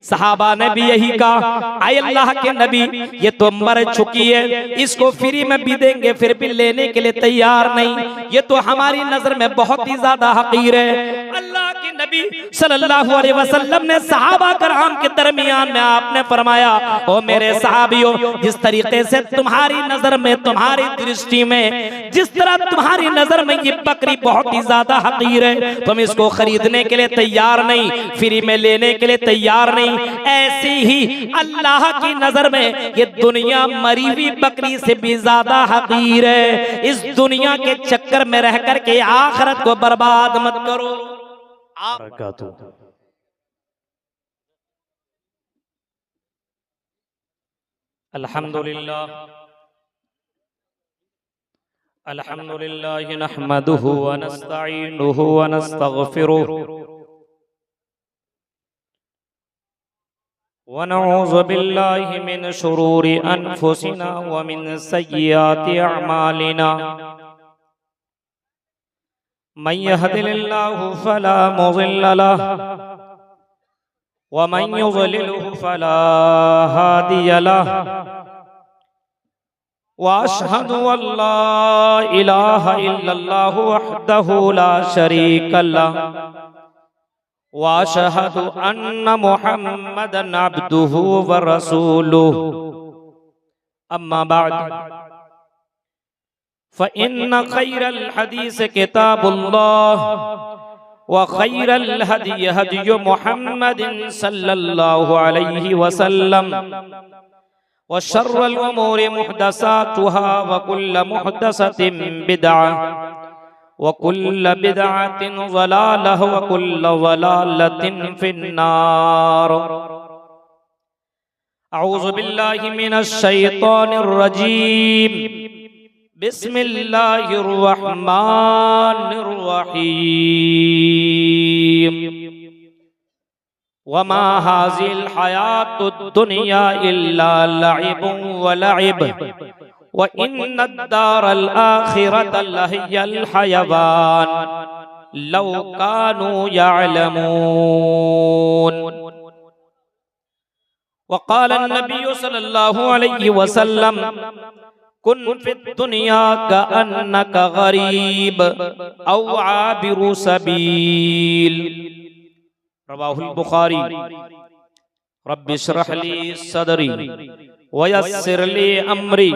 सहाबा ने भी यही कहा, आए अल्लाह के नबी ये तो मर चुकी है, इसको फ्री में भी देंगे फिर भी लेने के लिए तैयार नहीं, ये तो हमारी नजर में बहुत ही ज्यादा हकीर है। अल्लाह के नबी सल्लल्लाहु अलैहि वसल्लम ने सहाबा कराम के दरमियान में आपने फरमाया, ओ मेरे सहाबियों, जिस तरीके से तुम्हारी नजर में, तुम्हारी दृष्टि में, जिस तरह तुम्हारी नजर में ये बकरी बहुत ही ज्यादा हकीर है, तुम इसको खरीदने के लिए तैयार नहीं, फ्री में लेने के लिए तैयार नहीं, ऐसी ही अल्लाह की नजर में ये दुनिया मरी हुई बकरी से भी ज्यादा हकीर है। इस दुनिया के चक्कर में रह कर के आखिरत को बर्बाद मत करो। अल्हम्दुलिल्लाह अल्हम्दुलिल्लाह नहमदुहु व नस्तईनुहु व नस्तगफिरुहु व नऊज़ु बिल्लाहि मिन शुरूरि अनफुसिना व मिन सय्यिआति अअमालिना मन यहदिल्लाहु फला मुज़िल्ल लहु व मन युज़लिलहु फला हादिय लहु व अशहदु अल्ला इलाहा इल्लल्लाहु वहदहु ला शरीका लहु व अशहदु अन्न मुहम्मदन अब्दुहु व रसूलुहु। अम्मा बाद फ़इन्न खैरल हदीस किताबुल्लाह व खैरल हदी हदी मुहम्मदिन सल्लल्लाहु अलैहि वसल्लम व शर्रल उमूरि मुहदसातुहा व कुल्ल मुहदसतिन बिदअह व कुल्ल बिदअतिन ज़लालह व कुल्ल ज़लालतिन फिन्नार। अऊज़ु बिल्लाहि मिनश शैतानिर रजीम। बिस्मिल्लाहिर रहमानिर रहीम। वमा हाज़िल हयातुद दुनिया इल्ला लइबुन व लइब व इन्नद-दारल आखिरत लहियल हयवान लौ कानू यअलमून। वक़ाल अन्नबिय्यु सल्लल्लाहु अलैहि वसल्लम कुन फिद दुनिया कअन्नका गरीब औ आबिरु सबील। रवाहुल बुखारी। रब्बि इश्रह ली सदरी वयस्सिर ली अमरी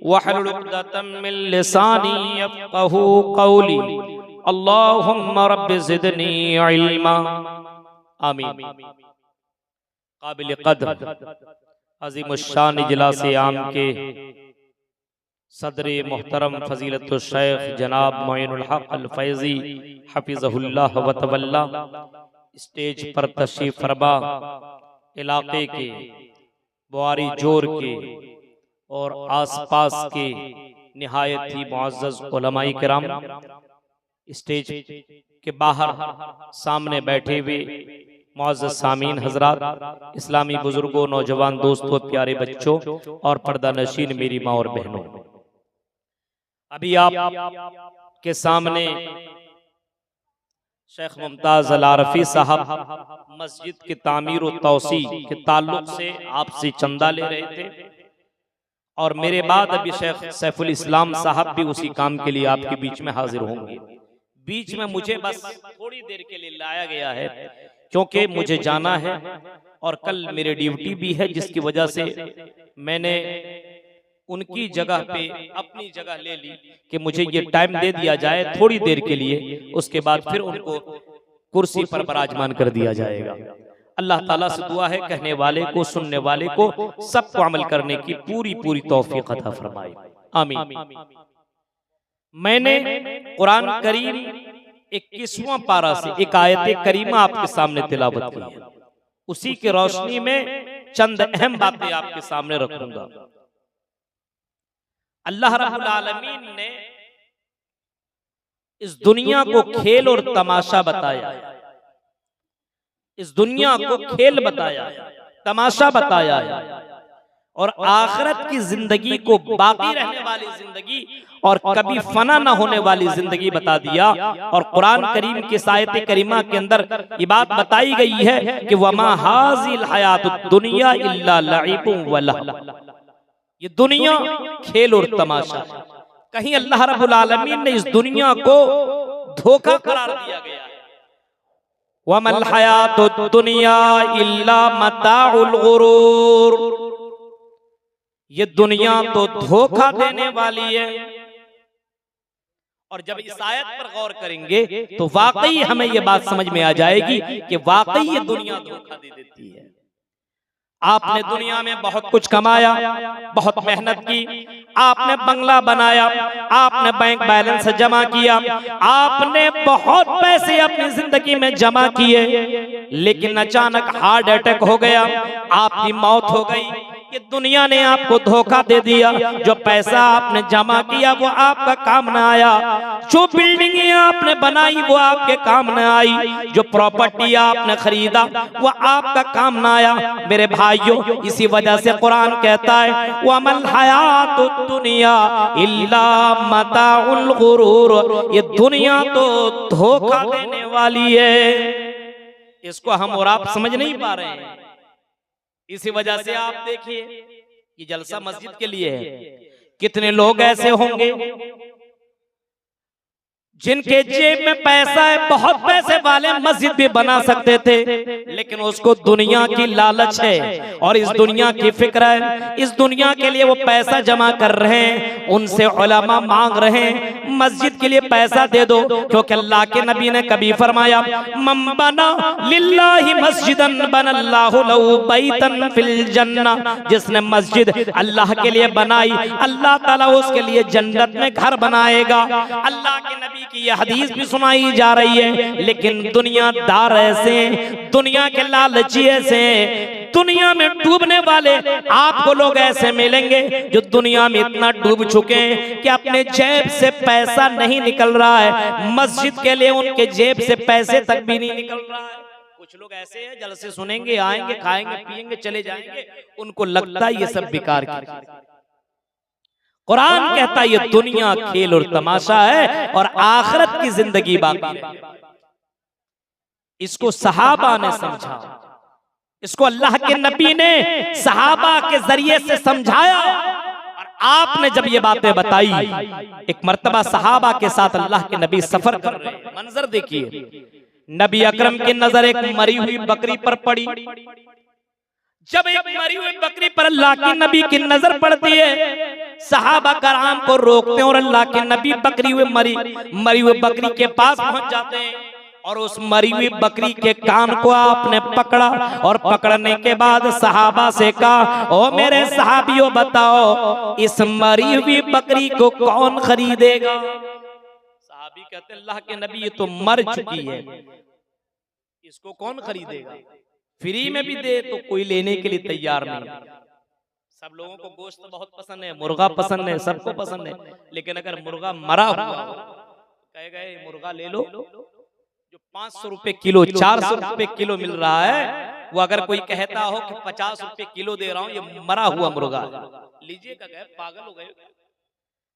वहलुल उक़दतम मिन लिसानी यफ़क़हू क़ौली। अल्लाहुम्मा रब्बि ज़िदनी इल्मा। आमीन। काबिल क़द्र अज़ीमुश्शान इजलास आम के सदर मोहतरम फजीलतुल शेख जनाब मोइनुल हक अल फैज़ी हफिज़हुल्लाह व तवल्ला स्टेज पर तशरीफ फरमा इलाके के बुआरी जोर के और आसपास के निहायत ही मुअज़्ज़ज़ उलमाए किराम, स्टेज के बाहर सामने बैठे हुए मुअज़्ज़ज़ सामीन हजरात, इस्लामी बुजुर्गों, नौजवान दोस्तों, प्यारे बच्चों और पर्दा नशीन मेरी माँ और बहनों, अभी आप के सामने शेख मुमताज अल आरफी साहब मस्जिद की तामीर और तौसी के ताल्लुक से आपसे चंदा ले रहे थे और मेरे बाद अभी शेख सैफुल इस्लाम साहब भी उसी काम के लिए आपके बीच में हाजिर होंगे। बीच में मुझे बस थोड़ी देर के लिए लाया गया है क्योंकि मुझे जाना है और कल मेरी ड्यूटी भी है, जिसकी वजह से मैंने उनकी जगह पे अपनी जगह ले ली कि मुझे ये टाइम दे दिया जाए थोड़ी देर के लिए, उसके बाद फिर उनको कुर्सी पर विराजमान कर दिया जाएगा। अल्लाह ताला से दुआ है कहने वाले को, सुनने वाले को, सबको अमल करने की पूरी पूरी तौफीक अता फरमाए। आमीन। मैंने कुरान करीम 21वां पारा से एक आयत करीमा आपके सामने तिलावत की है, उसी की रोशनी में चंद अहम बातें आपके सामने रखूंगा। अल्लाह रब्बुल आलमीन ने इस दुनिया को खेल और तमाशा बताया, इस दुनिया को खेल बताया, तमाशा बताया है। और आखिरत की जिंदगी को बाकी रहने वाली जिंदगी और कभी फना न होने वाली जिंदगी बता दिया। और कुरान करीम की आयत करीमा के अंदर ये बात बताई गई है कि वमा हाजिल हयातुद दुनिया इल्ला लइबुन व लहव, ये दुनिया खेल और तमाशा है। कहीं अल्लाह रब्बुल आलमीन ने इस दुनिया को धोखा करार दिया गया है। वमल हयातुद दुनिया इल्ला मताउल गुरूर, ये दुनिया तो धोखा देने वाली है। और जब इस आयत पर गौर करेंगे तो वाकई हमें यह बात समझ में आ जाएगी कि वाकई ये दुनिया धोखा दे देती है। आपने दुनिया में बहुत कुछ कमाया, बहुत मेहनत की, आपने बंगला बनाया, आपने बैंक बैलेंस जमा किया, आपने बहुत पैसे अपनी जिंदगी में जमा किए, लेकिन अचानक हार्ट अटैक हो गया, आपकी मौत हो गई। ये दुनिया ने आपको धोखा दे दिया। जो पैसा आपने जमा किया वो आपका काम न आया, जो बिल्डिंगें आपने बनाई वो आपके काम न आई, जो प्रॉपर्टी आपने खरीदा वो आपका काम न आया। मेरे भाइयों, इसी वजह से कुरान कहता है वमल हयातुद दुनिया इल्ला मताउल गुरूर, ये दुनिया तो धोखा देने वाली है। इसको हम और आप समझ नहीं पा रहे हैं। इसी वजह से आप देखिए ये जलसा मस्जिद के लिए है। कितने लोग ऐसे होंगे जिनके जेब में पैसा है, बहुत पैसे वाले मस्जिद भी बना सकते थे, लेकिन उसको दुनिया की लालच है और इस दुनिया की फिक्र है। इस दुनिया के लिए वो पैसा जमा कर रहे हैं। उनसे उलमा मांग रहे हैं मस्जिद के लिए पैसा दे दो, क्योंकि अल्लाह के नबी ने कभी फरमाया मम बना लिल्लाहि मस्जिदन बनल्लाहु लहु बैतन फिल जन्ना, जिसने मस्जिद अल्लाह के लिए बनाई अल्लाह ताला उसके लिए जन्नत में घर बनाएगा। अल्लाह के नबी की यह हदीस भी सुनाई जा रही है, लेकिन दुनियादार ऐसे, दुनिया के लालची ऐसे, दुनिया में डूबने वाले आपको लोग ऐसे मिलेंगे जो दुनिया में इतना डूब चुके हैं कि अपने जेब से पैसा नहीं निकल रहा है, मस्जिद के लिए उनके जेब से पैसे तक भी नहीं निकल रहा है। कुछ लोग ऐसे हैं जलसे सुनेंगे, आएंगे, खाएंगे, पिएंगे, चले जाएंगे, उनको लगता है ये सब बेकार की। कुरान कहता है ये दुनिया खेल और तमाशा है और आखिरत की जिंदगी बाकी है। इसको सहाबा ने समझा, इसको अल्लाह के नबी ने सहाबा के जरिए से समझाया। और आपने जब ये बातें बताई, एक मर्तबा सहाबा के साथ अल्लाह के नबी सफर कर रहे हैं, मंजर देखिए, नबी अकरम की नजर एक मरी हुई बकरी पर पड़ी। जब एक मरी हुई बकरी पर अल्लाह के नबी की नजर पड़ती है, सहाबा कराम को रोकते हैं और अल्लाह के नबी बकरी हुई बकरी के पास पहुंच जाते हैं और उस मरी हुई बकरी के कान को आपने पकड़ा और पकड़ने के बाद सहाबा से कहा, ओ मेरे सहाबियों बताओ इस मरी हुई बकरी को कौन खरीदेगा? सहाबी कहते अल्लाह के नबी ये तो मर चुकी है, इसको कौन खरीदेगा? फ्री में भी दे तो कोई लेने के लिए तैयार नहीं। सब लोगों को गोश्त बहुत पसंद है, मुर्गा पसंद है, सबको पसंद है, लेकिन अगर मुर्गा मरा हुआ कहेगा मुर्गा ले लो, जो 500 रुपए किलो, 400 रुपए किलो मिल रहा है, वो अगर कोई कहता हो कि 50 रुपए किलो दे रहा हूं, ये मरा हुआ मुर्गा लीजिएगा, पागल हो गए,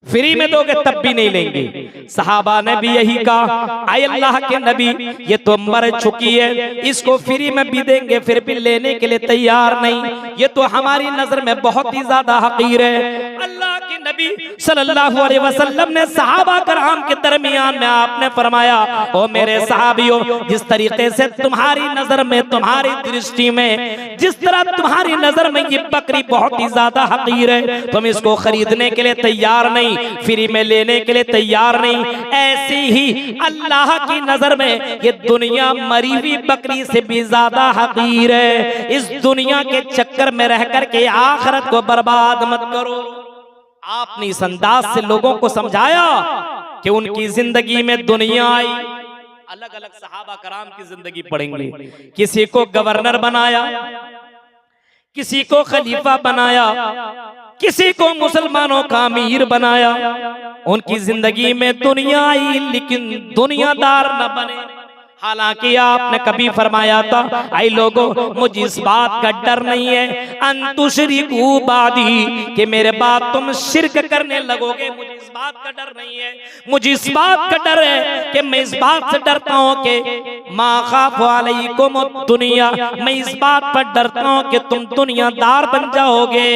फ्री में दोगे तब भी नहीं लेंगे। सहाबा ने भी यही कहा, आए अल्लाह के नबी ये तो मर चुकी है, इसको फ्री में भी देंगे फिर भी लेने के लिए तैयार नहीं, ये तो हमारी नजर में बहुत ही ज्यादा हकीर है। अल्लाह के नबी सल्लल्लाहु अलैहि वसल्लम ने सहाबा कराम के दरमियान में आपने फरमाया, ओ मेरे सहाबियों, जिस तरीके से तुम्हारी नजर में, तुम्हारी दृष्टि में, जिस तरह तुम्हारी नजर में ये बकरी बहुत ही ज्यादा हकीर है, तुम इसको खरीदने के लिए तैयार नहीं, फ्री में लेने के लिए तैयार नहीं, ऐसी ही अल्लाह की नजर में ये दुनिया मरी हुई बकरी से भी ज्यादा हकीर है। इस दुनिया के चक्कर में रह करके आखिरत को बर्बाद मत करो। आपने इस अंदाज से लोगों को समझाया कि उनकी जिंदगी में दुनिया आई। अलग अलग सहाबा कराम की जिंदगी पढ़ेंगे, किसी को गवर्नर बनाया, किसी को खलीफा बनाया, किसी को मुसलमानों का अमीर बनाया। उनकी जिंदगी में दुनिया आई लेकिन दुनियादार न बने। हालांकि आपने कभी फरमाया था, आई लोगों मुझे इस बात का डर नहीं है अंतुशरिकू बादी, कि मेरे बाद तुम शिरक करने लगोगे। मुझे इस बात का डर नहीं है, मुझे इस बात का डर है कि मैं इस बात से डरता हूँ कि मा खाफु अलैकुम दुनिया, मैं इस बात पर डरता हूँ कि तुम दुनियादार बन जाओगे।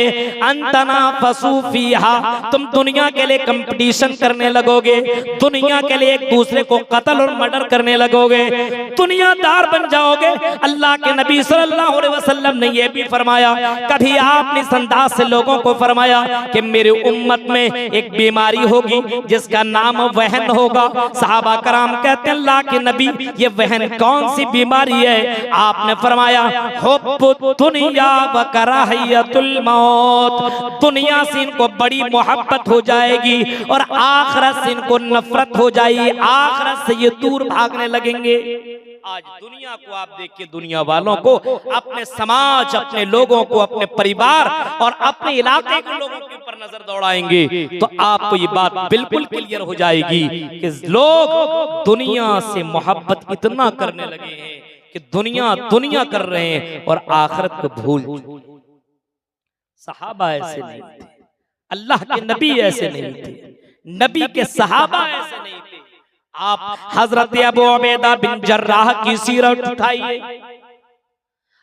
अंतना फसू फीहा, तुम दुनिया के लिए कंपटीशन करने लगोगे, दुनिया के लिए एक दूसरे को कत्ल और मर्डर करने लगोगे, दुनियादार बन जाओगे। अल्लाह के नबी सल्लल्लाहु अलैहि वसल्लम ने यह भी फरमाया, कभी आपने इस अंदाज से लोगों को फरमाया कि मेरी उम्मत में एक बीमारी होगी जिसका नाम वहन होगा। सहाबा कराम कहते हैं अल्लाह के नबी ये वहन कौन सी बीमारी है? आपने फरमाया हुब्बुद दुनिया व कराहियतुल मौत, दुनिया से इनको बड़ी मोहब्बत हो जाएगी और आखिरत से इनको नफरत हो जाएगी, आखिरत से ये दूर भागने लगेंगे। आज दुनिया को आप देखिए, दुनिया वालों को, अपने समाज, अपने लोगों को, अपने परिवार और अपने इलाके के लोगों के ऊपर नजर दौड़ाएंगे तो आपको ये बात बिल्कुल क्लियर हो जाएगी कि लोग दुनिया से मोहब्बत इतना करने लगे हैं कि दुनिया दुनिया कर रहे हैं और आखिरत को भूल। सहाबा ऐसे नहीं थे, अल्लाह के नबी ऐसे नहीं थे, नबी के सहाबा ऐसे नहीं थे। आप हजरत अबू उबैदा बिन जर्राह की सीरत उठाइए।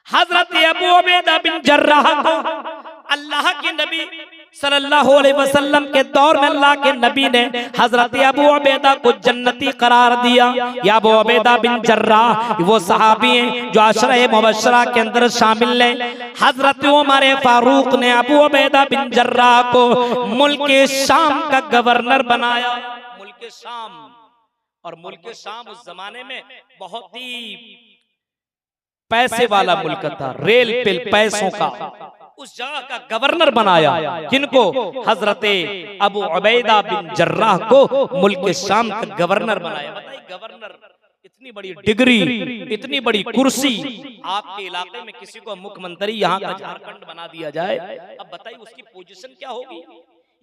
हजरत अबू उबैदा बिन जर्राह को अल्लाह के नबी सल्लल्लाहु अलैहि वसल्लम के दौर में अल्लाह के नबी ने हजरत अबू उबैदा को जन्नती करार दिया। या अबू उबैदा बिन जर्राह वो सहाबी हैं जो अशरा मुबशरा के अंदर शामिल हैं। हजरत उमर फारूक ने अबू उबैदा बिन जर्राह को मुल्क शाम का गवर्नर बनाया। मुल्क शाम, और मुल्क शाम उस जमाने में बहुत ही पैसे वाला मुल्क था, रेल पे पैसों का, उस जगह का गवर्नर बनाया। किनको? हजरत अबू उबैदा बिन जर्राह को मुल्क शाम का गवर्नर बनाया। बताइए, गवर्नर, इतनी बड़ी डिग्री, इतनी बड़ी कुर्सी, आपके इलाके में किसी को मुख्यमंत्री यहाँ का झारखंड बना दिया जाए, अब बताइए उसकी पोजीशन क्या होगी?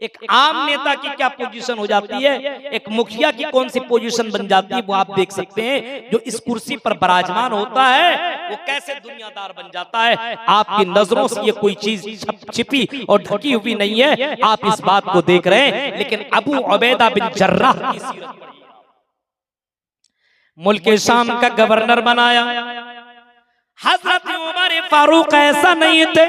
एक आम नेता की क्या पोजीशन हो जाती है, एक मुखिया की कौन सी पोजीशन बन जाती है, वो आप देख सकते हैं। जो इस कुर्सी पर विराजमान होता है वो कैसे दुनियादार बन जाता है। आपकी नजरों से ये कोई चीज छिपी और ढकी हुई नहीं है, आप इस बात को देख रहे हैं। लेकिन अबू उबैदा बिन जर्राह की सीरत पढ़िए, मुल्क शाम का गवर्नर बनाया। हजरत उमर फारूक ऐसा नहीं थे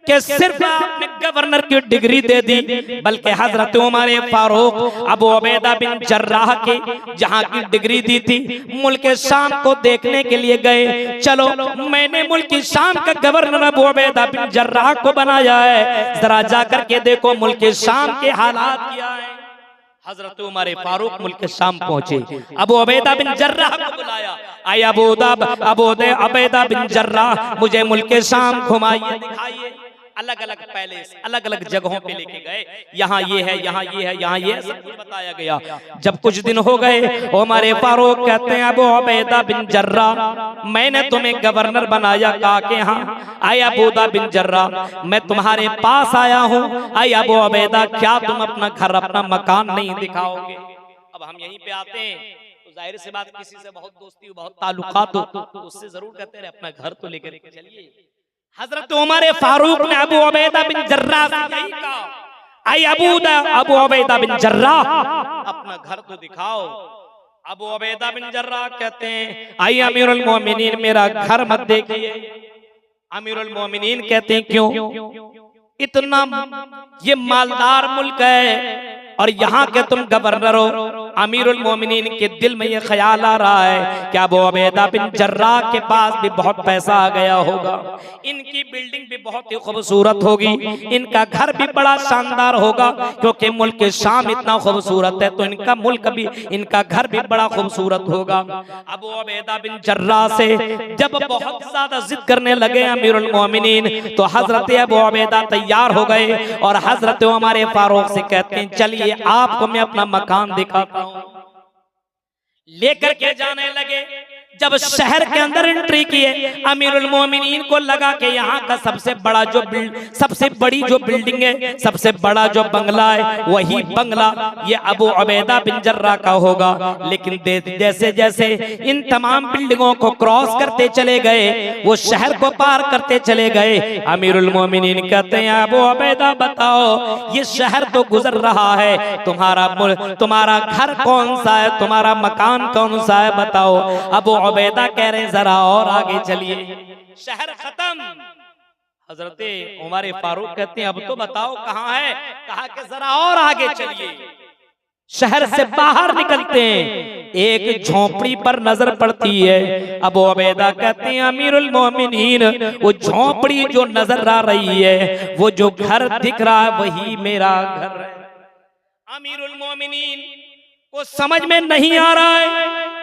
कि सिर्फ आपने गवर्नर की डिग्री दे दी, बल्कि हजरत उमर फारूक अबू उबैदा बिन जर्राह की जहां की डिग्री दी थी, मुल्क शाम को देखने के लिए गए। चलो मैंने मुल्क शाम का गवर्नर अबू उबैदा बिन जर्राह को बनाया है, जरा जाकर के देखो मुल्क शाम के हालात क्या है। हजरत उमर फारूक मुल्क शाम पहुंचे, अबू उबैदा बिन जर्राह को बुलाया। आया अबू उबैदा बिन जर्राह, मुझे मुल्क शाम घुमाइए, दिखाइए। अलग अलग पैलेस, अलग अलग जगहों पे लेके गए, यहाँ ये है, यहाँ ये है, यहाँ ये है, सब कुछ बताया गया। जब कुछ दिन हो गए, उमर फारूक कहते हैं अबू उबैदा बिन जर्राह, मैंने तुम्हें गवर्नर बनाया, कहा कि हाँ। आया अबू उबैदा बिन जर्राह, मैं तुम्हारे पास आया हूँ। आया अबू उबैदा, क्या तुम अपना घर, अपना मकान नहीं दिखाओगे? अब हम यहीं पे आते हैं तो जाहिर सी बात, किसी से बहुत दोस्ती हो, बहुत ताल्लुकात हो, तो उससे जरूर कहते रहे अपना घर तो लेकर चलिए। हजरत उमर फारूक ने अबू उबैदा बिन जर्राह से यही कहा, आई अबू उबैदा बिन जर्राह, अपना घर तो दिखाओ। अबू उबैदा बिन जर्राह कहते हैं, आई अमीरुल मोमिनीन, मेरा घर मत देखिए। अमीरुल मोमिनीन कहते हैं, क्यों? इतना ये मालदार मुल्क है और यहाँ के तुम गवर्नर हो। अमीरुल मोमिनीन के दिल में ये ख्याल आ रहा है कि अबू उबैदा बिन जर्राह के पास भी बहुत पैसा आ गया होगा, इनकी बिल्डिंग भी बहुत ही खूबसूरत होगी, इनका घर भी बड़ा शानदार होगा, क्योंकि मुल्क शाम इतना खूबसूरत है तो इनका मुल्क भी, इनका घर भी बड़ा खूबसूरत होगा। अबू उबैदा बिन जर्राह से जब बहुत ज्यादा जिद करने लगे अमीरुल मोमिनीन, तो हजरत अबू उबैदा तैयार हो गए और हजरत उमर फारूक से कहते हैं, चलिए आपको मैं अपना मकान दिखाता हूं। लेकर के जाने लगे। जब शहर के अंदर एंट्री किए, अमीरुल मोमिनीन को लगा कि यहाँ का सबसे बड़ी जो बिल्डिंग है, सबसे बड़ा जो बंगला है, वही बंगला ये अबू उबैदा बिन जर्राह का होगा। लेकिन जैसे जैसे इन तमाम बिल्डिंगों को क्रॉस करते चले गए, वो शहर को पार करते चले गए, अमीरुल मोमिनीन कहते हैं अबू उबैदा बताओ ये शहर तो गुजर रहा है, तुम्हारा घर कौन सा है, तुम्हारा मकान कौन सा है बताओ। अबू उबैदा कह रहे हैं जरा और आगे चलिए, शहर खत्म। हजरत उमर फारूक कहते हैं अब तो बताओ कहाँ है, कहा कि जरा और आगे चलिए। शहर से बाहर निकलते हैं, एक झोपड़ी पर नजर पड़ती है। अबू उबैदा कहते हैं अमीरुल मोमिनीन वो झोपड़ी जो नजर आ रही है, वो जो घर दिख रहा है वही मेरा घर है। अमीरुल मोमिनीन को समझ में नहीं आ रहा है,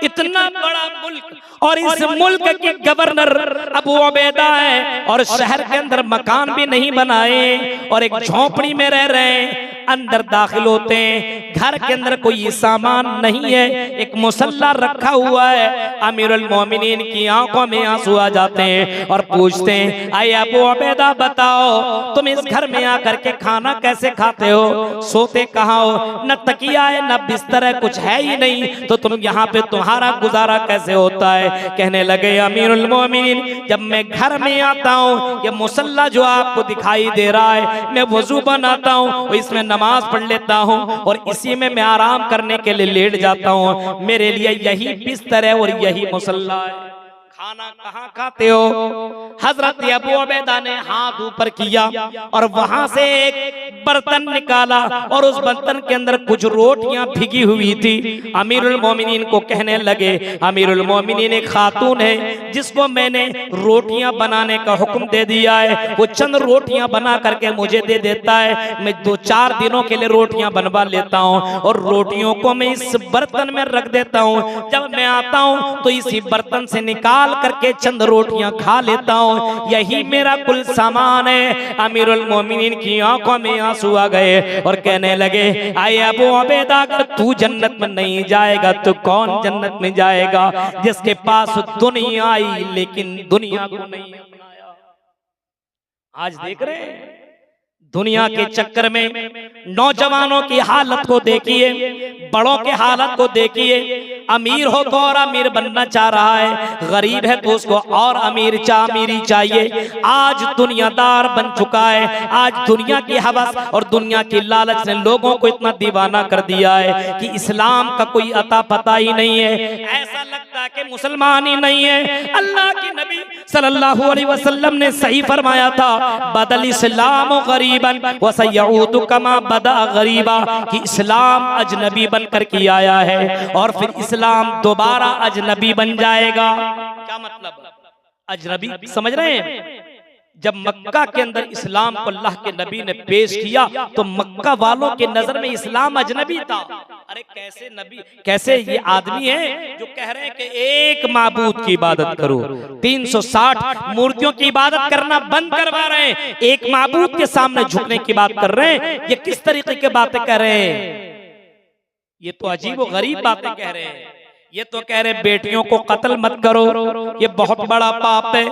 इतना बड़ा मुल्क और इस मुल्क के गवर्नर अबू उबैदा है और शहर के अंदर मकान भी नहीं बनाए और एक झोपड़ी में रह रहे हैं। अंदर दाखिल होते हैं, घर के अंदर कोई सामान नहीं है, एक मुसल्ला रखा हुआ है। अमीरुल मोमिनीन की आंखों में आंसू आ जाते हैं और पूछते हैं आए अबू उबैदा बताओ तुम इस घर में आकर के खाना कैसे खाते हो, सोते कहाँ हो, न तकिया है न बिस्तर है, कुछ है ही नहीं, तो तुम यहाँ पे तुम्हारा गुजारा कैसे होता है। कहने लगे अमीरुल मोमिनीन जब मैं घर में आता हूँ, ये मुसल्ला जो आपको दिखाई दे रहा है, मैं वजू बनाता हूँ, इसमें नमाज पढ़ लेता हूँ और इसी में मैं आराम करने के लिए लेट जाता हूँ, मेरे लिए यही बिस्तर है और यही मुसल्ला है। खाना कहाँ खाते हो? हजरत अबू उबैदा ने हाथ ऊपर किया और वहां से एक बर्तन निकाला और उस बर्तन के अंदर कुछ रोटियां भिगी हुई थी। अमीरुल मोमिनीन को कहने लगे, अमीरुल मोमिनीन एक खातून है जिसको मैंने रोटियां बनाने का हुक्म दे दिया है, वो चंद रोटियां बना करके मुझे दे देता है, मैं 2-4 दिनों के लिए रोटियां बनवा लेता हूँ और रोटियों को मैं इस बर्तन में रख देता हूँ। जब मैं आता हूँ तो इसी बर्तन से निकाल करके चंद रोटियां खा लेता हूँ, यही मेरा कुल सामान है। अमीरुल मोमिनीन की आंखों में आंसू आ गए और कहने लगे आए अबू उबैदा अगर तू जन्नत में नहीं जाएगा तो कौन जन्नत में जाएगा, जिसके पास दुनिया आई लेकिन दुनिया को नहीं अपनाया। आज देख रहे हैं दुनिया के चक्कर में नौजवानों की हालत को देखिए, बड़ों के हालत को देखिए, अमीर हो तो और अमीर बनना चाह रहा है, गरीब है तो उसको और अमीरी चाहिए। आज दुनियादार बन चुका है, आज दुनिया की हवस और दुनिया की लालच ने लोगों को इतना दीवाना कर दिया है कि इस्लाम का कोई अता पता ही नहीं है, ऐसा लगता है कि मुसलमान ही नहीं है। अल्लाह के नबी सल्लल्लाहु अलैहि वसल्लम ने सही फरमाया था, बदल इस्लाम गरीबन व सयऊदु कमा बदा गरीबा, कि इस्लाम अजनबी बनकर के आया है और फिर इस्लाम दोबारा अजनबी बन जाएगा। क्या मतलब अजनबी समझ रहे हैं? जब मक्का के अंदर इस्लाम को अल्लाह के नबी ने पेश किया तो मक्का वालों के नजर में इस्लाम अजनबी था। अरे कैसे नबी, कैसे ये आदमी है जो कह रहे हैं कि एक माबूद की इबादत करो, 360 मूर्तियों की इबादत करना बंद करवा रहे हैं, एक माबूद के सामने झुकने की बात कर रहे हैं। ये किस तरीके की बातें कह रहे हैं? ये तो अजीब व गरीब बातें कह रहे हैं। ये तो कह रहे बेटियों को कत्ल मत करो, ये बहुत बड़ा पाप है।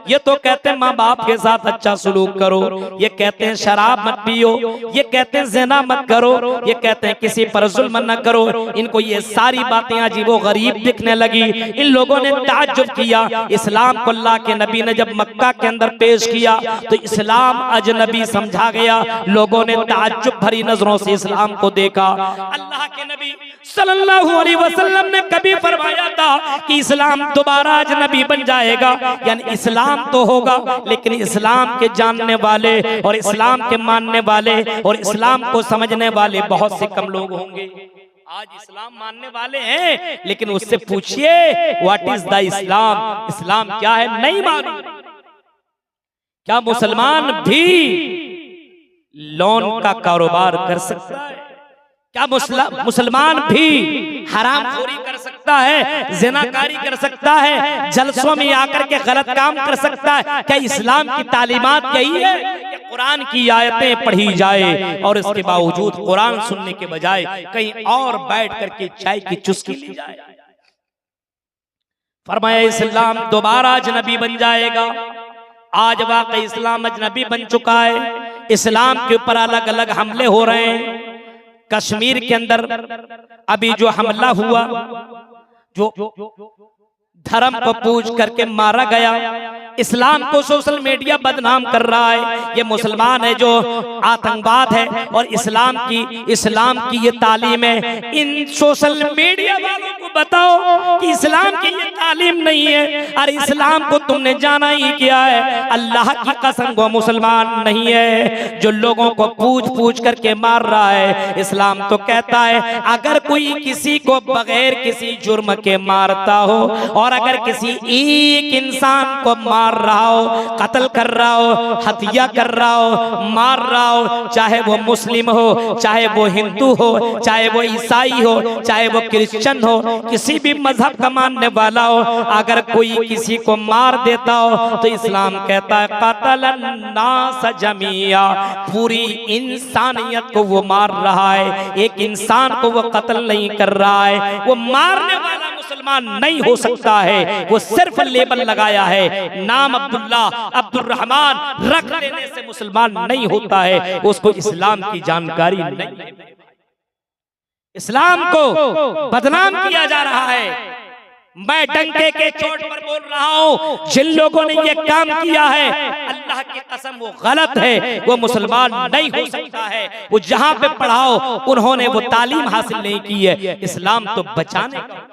ये तो कहते हैं माँ बाप के साथ अच्छा सलूक करो, ये कहते हैं शराब मत पियो, ये कहते हैं ज़िना मत करो, ये कहते हैं किसी पर जुल्म न करो। इनको ये सारी बातें अजीबो गरीब दिखने लगी। इन लोगों ने ताज्जुब किया, इस्लाम को अल्लाह के नबी ने जब मक्का के अंदर पेश किया तो इस्लाम अजनबी समझा गया। लोगों ने ताज्जुब भरी नजरों से इस्लाम को देखा। अल्लाह के नबी सल्लल्लाहु अलैहि वसल्लम ने कभी फरमाया था कि इस्लाम दोबारा अजनबी बन जाएगा, यानी इस्लाम तो होगा लेकिन इस्लाम के जानने वाले और इस्लाम के मानने वाले और इस्लाम को समझने वाले बहुत से कम लोग होंगे। आज इस्लाम मानने वाले हैं लेकिन उससे पूछिए व्हाट इज द इस्लाम, इस्लाम क्या है नहीं मालूम। क्या मुसलमान भी लोन का कारोबार कर सकता है? क्या मुसलमान भी हरामखोरी कर सकता है, ज़िनाकारी कर सकता है, जलसों में आकर के गलत काम कर सकता है? क्या इस्लाम की तालीमात यही है कि कुरान की आयतें पढ़ी जाए और इसके बावजूद कुरान सुनने के बजाय कहीं और बैठ करके चाय की चुस्की ली जाए? फरमाया इस्लाम दोबारा अजनबी बन जाएगा। आज वाकई इस्लाम अजनबी बन चुका है। इस्लाम के ऊपर अलग अलग हमले हो रहे हैं। कश्मीर के अंदर अभी जो हमला हुआ, जो धर्म को पूज करके मारा गया, इस्लाम को सोशल मीडिया बदनाम कर रहा है। ये मुसलमान है जो आतंकवाद है, और इस्लाम की ये तालीम है। इन सोशल मीडिया वालों को बताओ कि इस्लाम की ये तालीम नहीं है, और इस्लाम को तुमने जाना ही क्या है। अल्लाह की कसम वो मुसलमान नहीं है जो लोगों को पूछ पूछ करके मार रहा है। इस्लाम तो कहता है अगर कोई किसी को बगैर किसी जुर्म के मारता हो, और अगर किसी एक इंसान को मार रहा हो, कत्ल कर रहा हो, हत्या कर रहा हो, मार रहा हो, चाहे वो मुस्लिम हो, चाहे वो हिंदू हो, चाहे वो ईसाई हो, चाहे वो क्रिश्चियन हो, किसी भी मजहब का मानने वाला हो, अगर कोई किसी को मार देता हो तो इस्लाम कहता है कतलन नास जमिया, पूरी इंसानियत को वो मार रहा है। एक इंसान को वो कत्ल नहीं कर रहा है। वो मारने वाला मुसलमान नहीं हो सकता है, वो सिर्फ लेबल लगाया है, नाम अब्दुल्ला अब्दुर्रहमान रख लेने से मुसलमान नहीं होता है। उसको इस्लाम की जानकारी नहीं है। इस्लाम को बदनाम किया जा रहा है। मैं डंके के चोट पर बोल रहा हूं, जिन लोगों ने ये काम किया है अल्लाह की कसम वो गलत है, वो मुसलमान नहीं हो सकता है। वो जहां पे पढ़ाओ उन्होंने वो तालीम हासिल नहीं की है। इस्लाम तो बचाने का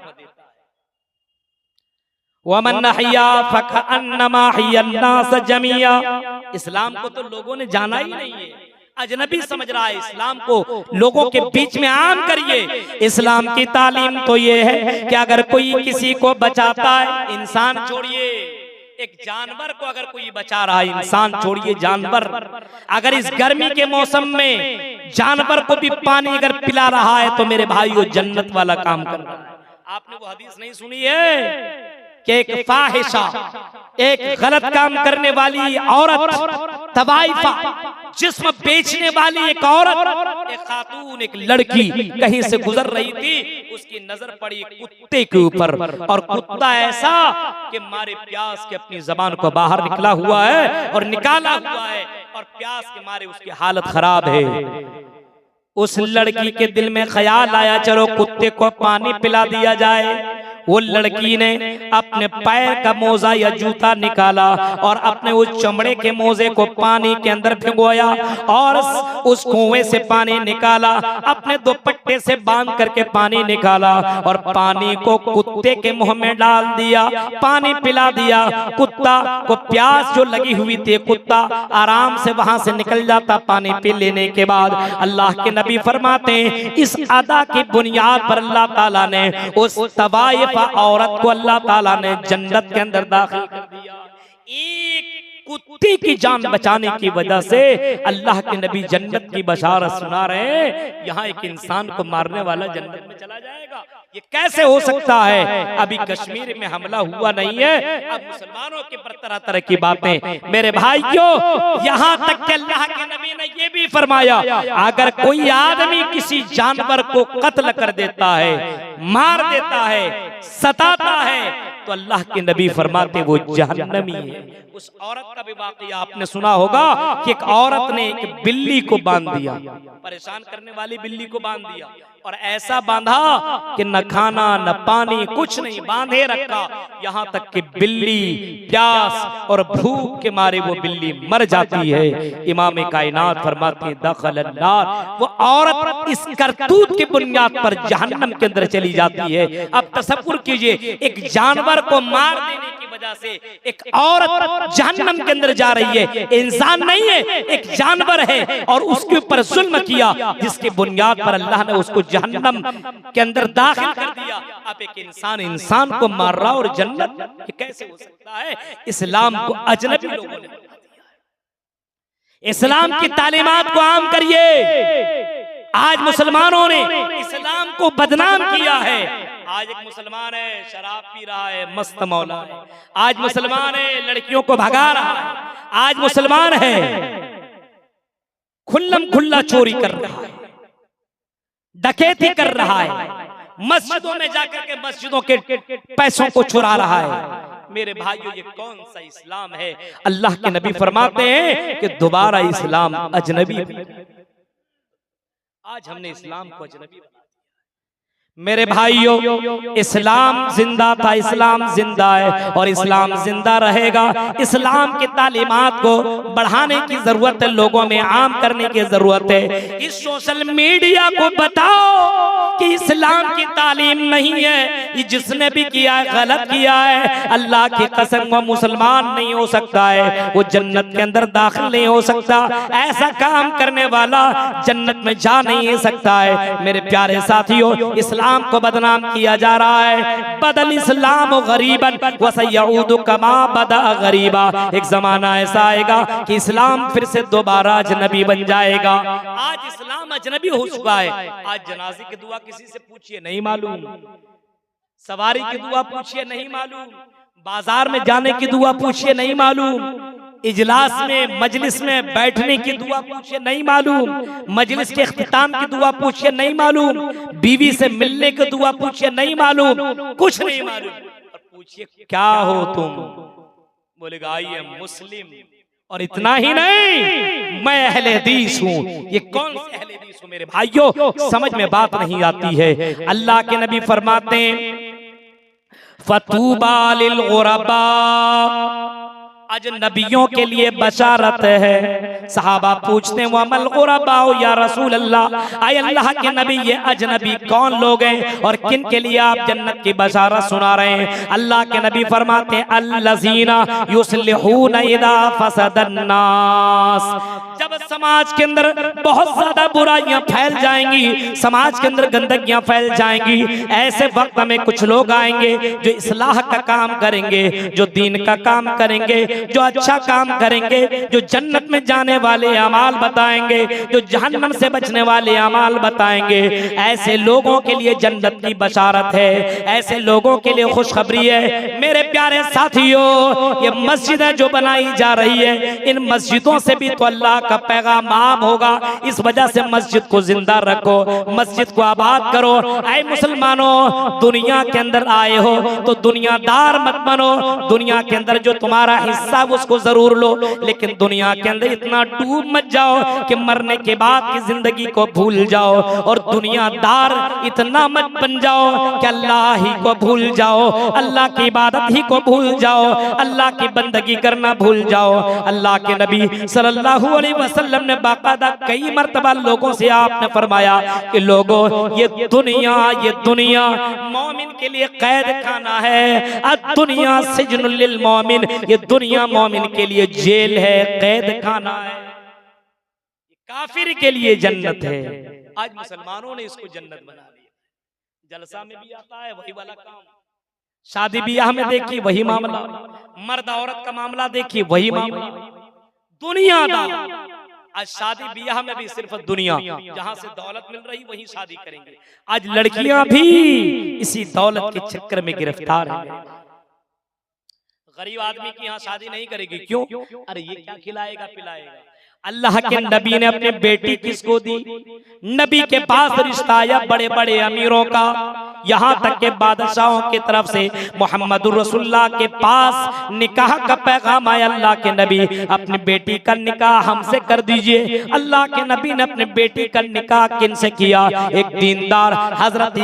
वमन हया फकअन्नमा हियन्नास जमिया। इस्लाम को तो लोगों ने जाना ही नहीं है, अजनबी समझ रहा है। इस्लाम को लोगों के बीच में आम करिए। इस्लाम की तालीम तो ये है कि अगर कोई किसी को बचाता है, इंसान छोड़िए, एक जानवर को अगर कोई बचा रहा है, इंसान छोड़िए जानवर, अगर इस गर्मी के मौसम में जानवर को भी पानी अगर पिला रहा है तो मेरे भाई वो जन्नत वाला काम कर रहा है। आपने वो हदीस नहीं सुनी है कि एक फाहिशा, एक गलत काम करने वाली औरत, तवाइफा, जिस्म बेचने वाली एक औरत, एक खातून, एक लड़की कहीं से गुजर रही थी, उसकी नजर पड़ी कुत्ते के ऊपर, और कुत्ता ऐसा कि मारे प्यास के अपनी जबान को बाहर निकला हुआ है और निकाला हुआ है, और प्यास के मारे उसकी हालत खराब है। उस लड़की के दिल में ख्याल आया चलो कुत्ते को पानी पिला दिया जाए। वो लड़की ने अपने पैर का मोजा या जूता निकाला और अपने उस चमड़े के मोजे को पानी के अंदर भिगोया और उस कुएं से पानी निकाला, अपने दुपट्टे से बांध करके पानी निकाला और पानी को कुत्ते के मुंह में डाल दिया, पानी पिला दिया। कुत्ता को प्यास जो लगी हुई थी, कुत्ता आराम से वहां से निकल जाता पानी पी लेने के बाद। अल्लाह के नबी फरमाते हैं इस अदा की बुनियाद पर अल्लाह ताला ने उस तवाइफ औरत को अल्लाह ताला ने जन्नत के अंदर दाखिल कर दिया। एक कुत्ते की जान बचाने की वजह से अल्लाह के नबी जन्नत की बशारत सुना रहे हैं। यहाँ एक इंसान को मारने वाला जन्नत में चला जाएगा, ये कैसे हो सकता है? अभी कश्मीर में हमला हुआ नहीं है, अब मुसलमानों के पर तरह तरह की बातें। मेरे भाइयों, यहाँ तक कि अल्लाह के नबी ने ये भी फरमाया अगर कोई आदमी किसी जानवर को कत्ल कर देता है, मार देता है, सताता है, तो अल्लाह के नबी फरमाते वो जहन्नमी है। उस औरत का भी वाकया आपने सुना होगा कि एक औरत ने एक बिल्ली को बांध दिया, परेशान करने वाली बिल्ली को बांध दिया, और ऐसा बांधा कि न खाना न पानी कुछ नहीं, बांधे रखा, यहाँ तक कि बिल्ली प्यास और भूख के मारे वो बिल्ली मर जाती है। इमाम कायनात फरमाते दखल अन्नार, वो औरत इस करतूत की बुनियाद पर जहन्नम के अंदर चली जाती है। अब तसव्वुर कीजिए, एक जानवर को मार देने की वजह से एक औरत जहन्नम के अंदर जा रही है। इंसान नहीं है, एक जानवर है, और उसके ऊपर जुल्म किया जिसकी बुनियाद पर अल्लाह ने उसको जहन्नम के अंदर दाखिल कर दिया। अब एक इंसान को मार रहा और जन्नत, ये कैसे हो सकता है? इस्लाम को अजनबी लोगों ने बता दिया। इस्लाम की तालीमात को आम करिए। आज मुसलमानों ने इस्लाम को बदनाम किया है। आज एक मुसलमान है शराब पी रहा है, मस्त मौला है। आज मुसलमान है लड़कियों को भगा रहा है। आज मुसलमान है खुल्लम खुल्ला चोरी कर रहा है, डकैती कर रहा है, मस्जिदों में जाकर के मस्जिदों के पैसों को चुरा रहा है। मेरे भाइयों, ये कौन सा इस्लाम है? अल्लाह के नबी फरमाते हैं कि दोबारा इस्लाम अजनबी। आज हमने इस्लाम को अजनबी। मेरे भाइयों, इस्लाम जिंदा था, इस्लाम जिंदा है और इस्लाम जिंदा रहेगा। इस्लाम की तालीमात को बढ़ाने की जरूरत है, लोगों में आम करने की जरूरत है। इस सोशल मीडिया को बताओ कि इस्लाम की तालीम नहीं है, ये जिसने भी किया है गलत किया है। अल्लाह की कसम, वो मुसलमान नहीं हो सकता है, वो जन्नत के अंदर दाखिल नहीं हो सकता। ऐसा काम करने वाला जन्नत में जा नहीं सकता है। मेरे प्यारे साथियों, इस्लाम को बदनाम किया जा रहा है। बदल इस्लाम गरीबन व सयऊदु कमा बदा गरीबा। एक जमाना ऐसा आएगा कि इस्लाम फिर से दोबारा अजनबी बन जाएगा। आज इस्लाम अजनबी हो चुका है। आज जनाजे की दुआ किसी से पूछिए नहीं मालूम, सवारी की दुआ पूछिए नहीं मालूम, बाजार में जाने की दुआ पूछिए नहीं मालूम, इजलास में मजलिस में बैठने की दुआ पूछिए नहीं मालूम, मजलिस के इख्तिताम की दुआ पूछिए नहीं मालूम, बीवी से मिलने की दुआ पूछिए नहीं मालूम, कुछ नहीं मालूम। और पूछिए क्या हो तुम, बोलेगा आई एम मुस्लिम। और इतना ही नहीं, मैं अहले हदीस हूँ। ये कौन से अहले हदीस हूँ? मेरे भाइयों, समझ में बात नहीं आती है। अल्लाह के नबी फरमाते हैं फतूबा लिल गुरबा, अजनबियों के लिए बशारत है। सहाबा पूछते हैं वमल गुरबा या रसूल अल्लाह, आए अल्लाह के नबी ये अजनबी कौन लोग हैं और किन के लिए आप जन्नत की बशारत सुना रहे हैं? अल्लाह के नबी फरमाते हैं अल्लज़ीना युस्लिहूना इदा फसदन नास। जब समाज के अंदर बहुत ज्यादा बुराइयां फैल जाएंगी, समाज के अंदर गंदगियां फैल जाएंगी, ऐसे वक्त में कुछ लोग आएंगे जो इस्लाह का काम करेंगे, जो दीन का काम करेंगे, जो अच्छा काम करेंगे, जो जन्नत में जाने वाले अमाल बताएंगे, जो जहन्नम से बचने वाले अमाल बताएंगे। ऐसे लोगों के लिए जन्नत की बशारत है, ऐसे लोगों के लिए खुशखबरी है। मेरे प्यारे साथियों, ये मस्जिदें जो बनाई जा रही है, इन मस्जिदों से भी तो अल्लाह का पैगाम आम होगा। इस वजह से मस्जिद को जिंदा रखो, मस्जिद को आबाद करो। ऐ मुसलमानों, दुनिया के अंदर आए हो तो दुनियादार मत बनो। दुनिया के अंदर जो तुम्हारा हिस्सा उसको जरूर लो, लेकिन दुनिया के अंदर इतना डूब मत जाओ कि मरने के बाद की जिंदगी को भूल जाओ। और दुनियादार इतना मत बन जाओ कि अल्लाह ही को भूल जाओ, अल्लाह की इबादत ही को भूल जाओ, अल्लाह की बंदगी करना भूल जाओ। अल्लाह के नबी सल्लल्लाहु अलैहि वसल्लम ने बाकायदा कई मर्तबा लोगों से आपने फरमाया कि लोगों, ये दुनिया मोमिन के लिए कैद खाना है। दुनिया सिजनुल लिल मोमिन, ये दुनिया मोमिन के लिए जेल है, कैद खाना है। काफिर के लिए जन्नत है। आज मुसलमानों ने इसको जन्नत बना दिया। जलसा में भी आता है वही वाला काम, शादी ब्याह में देखिए वही मामला, मर्द औरत का मामला देखिए वही मामला। दुनियादार आज शादी ब्याह में भी सिर्फ दुनिया, जहां से दौलत मिल रही वही शादी करेंगे। आज लड़कियां भी इसी दौलत के चक्कर में गिरफ्तार हैं। गरीब आदमी की यहाँ शादी नहीं करेगी, क्यों? अरे ये क्या खिलाएगा पिलाएगा। अल्लाह के नबी ने अपनी बेटी किसको दी? नबी के पास रिश्ता आया बड़े बड़े अमीरों का, यहाँ तक के बादशाहों की तरफ से मोहम्मदुर रसूलुल्लाह के पास निकाह का पैगाम आया। अल्लाह के नबी अपनी बेटी का निकाह हमसे कर दीजिए। अल्लाह के नबी ने अपने बेटी का निकाह किनसे किया? एक दीनदार हजरत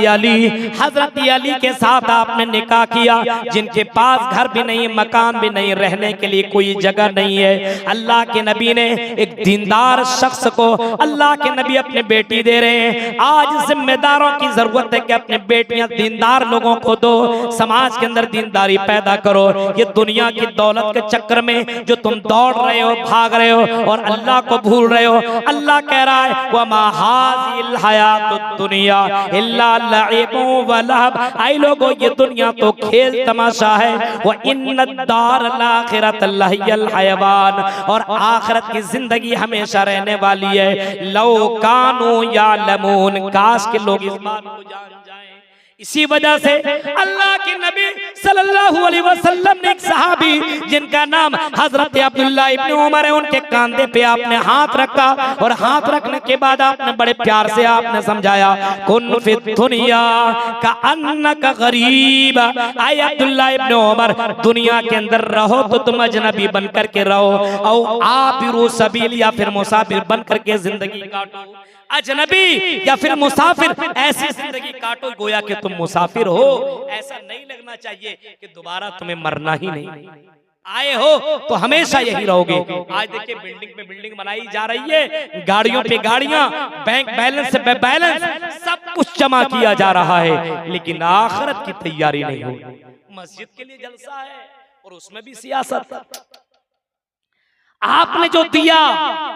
अली के साथ आपने निकाह किया, जिनके पास घर भी नहीं, मकान भी नहीं, रहने के लिए कोई जगह नहीं है। अल्लाह के नबी ने एक दीनदार शख्स को, अल्लाह के नबी अपने बेटी दे रहे हैं। आज जिम्मेदारों की जरूरत है कि अपने बेटियां दीनदार लोगों को दो, समाज के अंदर दीनदारी पैदा करो। ये दुनिया की दौलत के चक्कर में जो तुम दौड़ रहे हो, भाग रहे हो और अल्लाह को भूल रहे हो, अल्लाह कह रहा है वमा हाज़िल हयातुद दुनिया इल्ला लइबुन व लहब। आई लोगों, ये दुनिया तो खेल तमाशा है। व इन्नद दारल आखिरत लहियल हयवान, और आखिरत की जिंदगी हमेशा रहने वाली है। लौ कानू यालमून, काश के लोग इस बात को जान जाएं इसी वजह से अल्लाह के नबी सल्लल्लाहु अलैहि वसल्लम ने एक सहाबी जिनका नाम हजरत अब्दुल्लाह इब्न उमर है, उनके कंधे पे आपने हाथ रखा और हाथ रखने के बाद आपने बड़े प्यार से आपने समझाया, कुन फि दुनिया का अन्नका गरीब। आए अब्दुल्लाह इब्न उमर, दुनिया के अंदर रहो तो तुम अजनबी बन करके रहो, और आबिरू सबील या फिर मुसाफिर बन करके जिंदगी काटो। अजनबी या फिर मुसाफिर ऐसी जिंदगी काटो गोया कि तुम मुसाफिर हो, ऐसा नहीं लगना चाहिए कि दोबारा तुम्हें मरना ही नहीं, आए हो तो हमेशा यही रहोगे। आज देखिए बिल्डिंग पे बिल्डिंग बनाई जा रही है, गाड़ियों पे गाड़ियां, बैंक बैलेंस पे बैलेंस, सब कुछ जमा किया जा रहा है, लेकिन आखिरत की तैयारी नहीं हो। मस्जिद के लिए जलसा है और उसमें भी सियासत। आपने जो दिया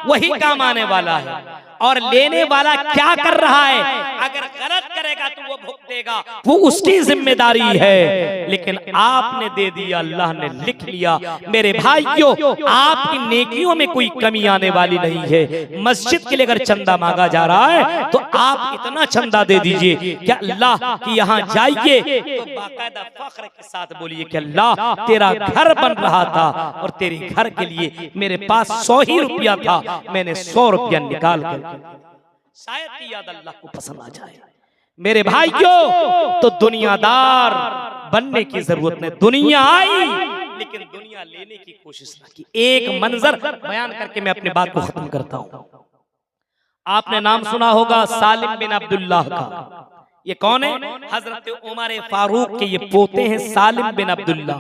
वही काम आने वाला है, और लेने वाला क्या कर रहा है, अगर गलत करेगा तो वो भुगतेगा, वो उसकी जिम्मेदारी है। लेकिन आपने दे दिया, अल्लाह ने लिख लिया। मेरे भाइयों, आपकी नेकियों में कोई कमी आने वाली नहीं है। मस्जिद के लिए अगर चंदा मांगा जा रहा है तो आप इतना चंदा दे दीजिए कि अल्लाह की यहाँ जाइए तो बाकायदा फख्र के साथ बोलिए कि अल्लाह तेरा घर बन रहा था और तेरे घर के लिए मेरे पास 100 ही रुपया था, मैंने 100 रुपया निकाल कर, शायद की याद अल्लाह को पसंद आ जाए। मेरे भाइयों, तो दुनियादार बनने की जरूरत नहीं। दुनिया आई लेकिन दुनिया लेने की कोशिश ना की। एक मंजर बयान करके मैं अपनी बात को खत्म करता हूं। आपने नाम सुना होगा सालिम बिन अब्दुल्लाह का। ये कौन है? हजरत उमर फारूक के ये पोते हैं सालिम बिन अब्दुल्लाह।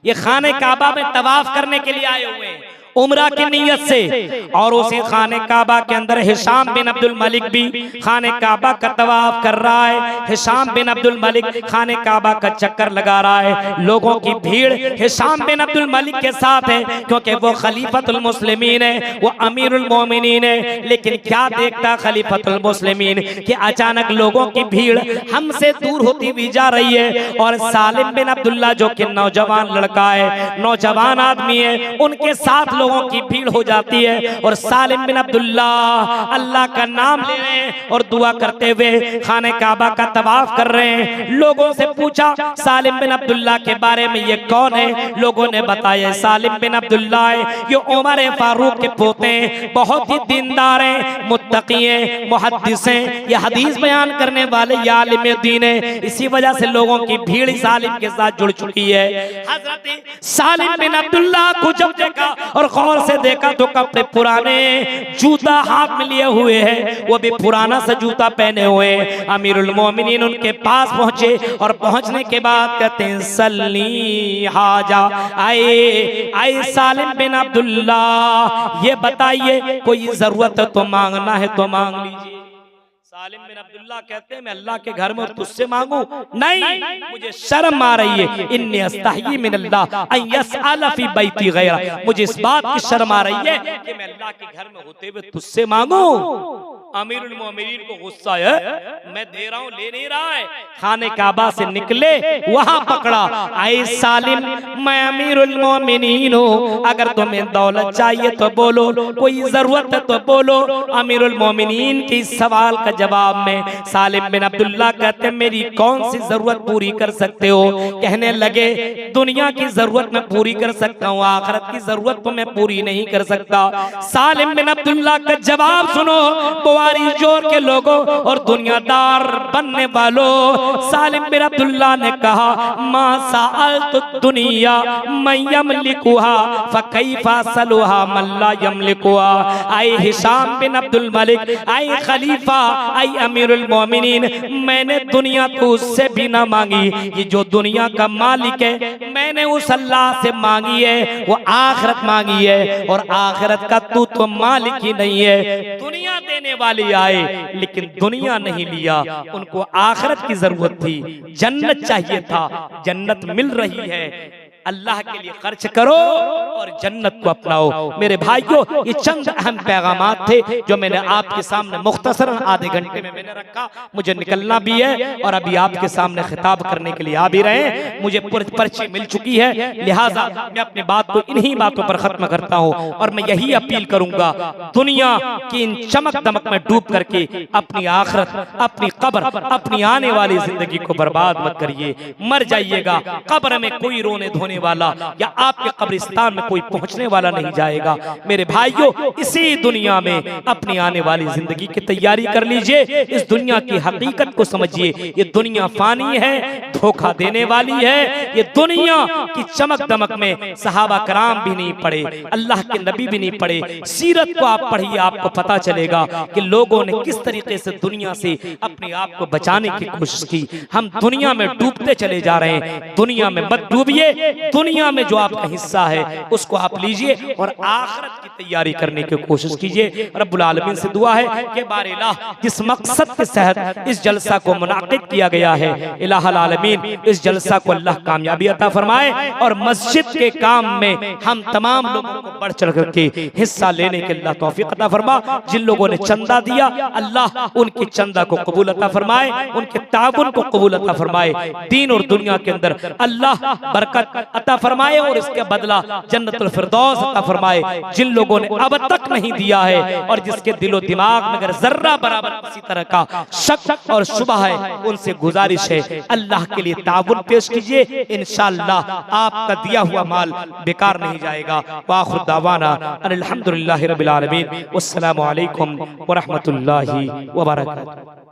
ये खाने काबा में तवाफ करने के लिए आए हुए हैं उमरा की नीयत से, और उसी खाने काबा के अंदर हिशाम बिन अब्दुल मलिक भी खाने काबा का तवाफ कर रहा है। हिशाम बिन अब्दुल मलिक खाने काबा का चक्कर लगा रहा है। लोगों की भीड़ हिशाम बिन अब्दुल मलिक के साथ है, क्योंकि वो खलीफतुल मुस्लिमीन है, वो अमीरुल मोमिनीन है। लेकिन क्या देखता खलीफतुल मुस्लिमीन कि अचानक लोगों की भीड़ हमसे दूर होती हुई जा रही है, और सालिम बिन अब्दुल्लाह जो कि नौजवान लड़का है, नौजवान आदमी है, उनके साथ लोगों की भीड़ हो जाती है। और सालिम बिन अब्दुल्लाह अल्लाह का नाम ले रहे हैं और दुआ करते हुए खाने काबा का तवाफ कर रहे हैं। लोगों से पूछा सालिम बिन अब्दुल्लाह के बारे में, ये कौन है? लोगों ने बताया सालिम बिन अब्दुल्लाह है, ये उमर फारूक के पोते हैं, बहुत ही दीनदार हैं, मुत्तकी हैं, मुहद्दिस हैं, ये हदीस बयान करने वाले, ये आलिम दीन है। इसी वजह से लोगों की भीड़ सालिम के साथ जुड़ चुकी है। हजरत सालिम बिन अब्दुल्लाह को जब देखा और गौर से देखा तो कपड़े पुराने, जूता हाथ में लिए हुए हैं, वो भी पुराना सा जूता पहने हुए। अमीरुल मोमिनीन उनके पास पहुंचे और पहुंचने के बाद कहते हैं सल्ली हाजा, आए आए सालिम बिन अब्दुल्लाह, ये बताइए कोई जरूरत है तो मांगना है तो मांग लीजिए। सालिम बिन अब्दुल्लाह कहते हैं मैं अल्लाह के घर में तुझसे मांगू? नहीं, मुझे शर्म आ रही है। इन्नी अस्तही मिन अल्लाह अन यसअल फी बैती गैरा, मुझे इस बात की शर्म आ रही है कि मैं अल्लाह के घर में होते हुए तुझसे मांगू। अमीरुल मोमिनीन को गुस्सा है, मैं दे रहा हूं, ले नहीं रहा है। खाने काबा से निकले, वहां पकड़ा, आए सालिम मैं अमीरुल मोमिनीन हूं, अगर तुम्हें दौलत चाहिए तो बोलो, कोई जरूरत है तो बोलो। अमीरुल मोमिनीन के इस सवाल का जवाब में सालिम बिन अब्दुल्लाह कहते हैं मेरी कौन सी जरूरत पूरी कर सकते हो? कहने लगे दुनिया की जरूरत मैं पूरी कर सकता हूँ, आखिरत की जरूरत तो मैं पूरी नहीं कर सकता। सालिम बिन अब्दुल्लाह का जवाब सुनो बुआरी जोर के लोगों और दुनियादार बनने वालों। सालिम बिन अब्दुल्लाह ने कहा मा सअलतु दुनिया मन यमलिकुहा फकैफा सलुहा मन ला यमलिकुहा। आई हिशाम बिन अब्दुल मलिक, आई खलीफा, आई अमीरुल मोमिनीन, मैंने दुनिया को उससे भी ना मांगी, ये जो दुनिया का मालिक है मैंने उस अल्लाह से मांगी है, वो आखिरत मांगी है, और आखिरत का तू तो मालिक ही नहीं है। दुनिया देने वाले आए लेकिन दुनिया नहीं लिया, उनको आखिरत की जरूरत थी, जन्नत चाहिए था, जन्नत मिल रही है। अल्लाह के लिए खर्च करो और जन्नत को अपनाओ। मेरे भाइयों, ये चंद अहम पैगामात थे जो मैंने आपके सामने मुख्तसरन आधे घंटे में मैंने रखा। मुझे निकलना भी है और अभी आपके सामने खिताब करने के लिए आ भी रहे हैं। मुझे पर्ची मिल चुकी है, लिहाजा मैं अपनी बात को इन्हीं बातों पर खत्म करता हूँ और मैं यही अपील करूंगा, दुनिया की इन चमक दमक में डूब करके अपनी आखिरत, अपनी कब्र, अपनी आने वाली जिंदगी को बर्बाद मत करिए। मर जाइएगा, कब्र में कोई रोने धोने वाला या आपके कब्रिस्तान में कोई पहुंचने वाला नहीं जाएगा। मेरे भाइयों, इसी दुनिया में अपनी आने वाली जिंदगी की तैयारी कर लीजिए। इस दुनिया की हकीकत को समझिए। ये दुनिया फानी है, धोखा देने वाली है। ये दुनिया की चमक दमक में सहाबा कराम भी नहीं पढ़े, अल्लाह के नबी भी नहीं पढ़े। सीरत को आप पढ़िए, आपको पता चलेगा कि लोगों ने किस तरीके से दुनिया से अपने आप को बचाने की कोशिश की। हम दुनिया में डूबते चले जा रहे हैं। दुनिया में मत डूबिए। दुनिया में जो आपका हिस्सा है उसको आप लीजिए और आखिरत की तैयारी करने की कोशिश कीजिए। रब्बुल आलमीन से दुआ है कि बारिल्लाह, जिस मकसद के तहत इस जलसा को मुनाकिद किया गया है, इलाहुल आलमीन इस जलसा को अल्लाह कामयाबी अता फरमाए और मस्जिद के काम में हम तमाम लोगों को बढ़ चढ़ करके हिस्सा लेने के अल्लाह तौफीक अता फरमा। जिन लोगों ने चंदा दिया, अल्लाह उनके चंदा को कबूल अता फरमाए, उनके ताउन को कबूल अता फरमाए। दीन और दुनिया के अंदर अल्लाह बरकत अता फरमाए और इसके बदला जन्नतुल फिरदौस अता फरमाए। जिन लोगों ने अब तक नहीं दिया है और जिसके दिलो दिमाग में अगर जर्रा बराबर किसी तरह का शक और शुबह है, उनसे गुजारिश है अल्लाह के लिए ताउन पेश कीजिए। इंशाअल्लाह आपका दिया हुआ माल बेकार नहीं जाएगा। वाखिर दावाना अल्हम्दुलिल्लाहि रब्बिल आलमीन। वस्सलामु अलैकुम व रहमतुल्लाहि व बरकातुहू।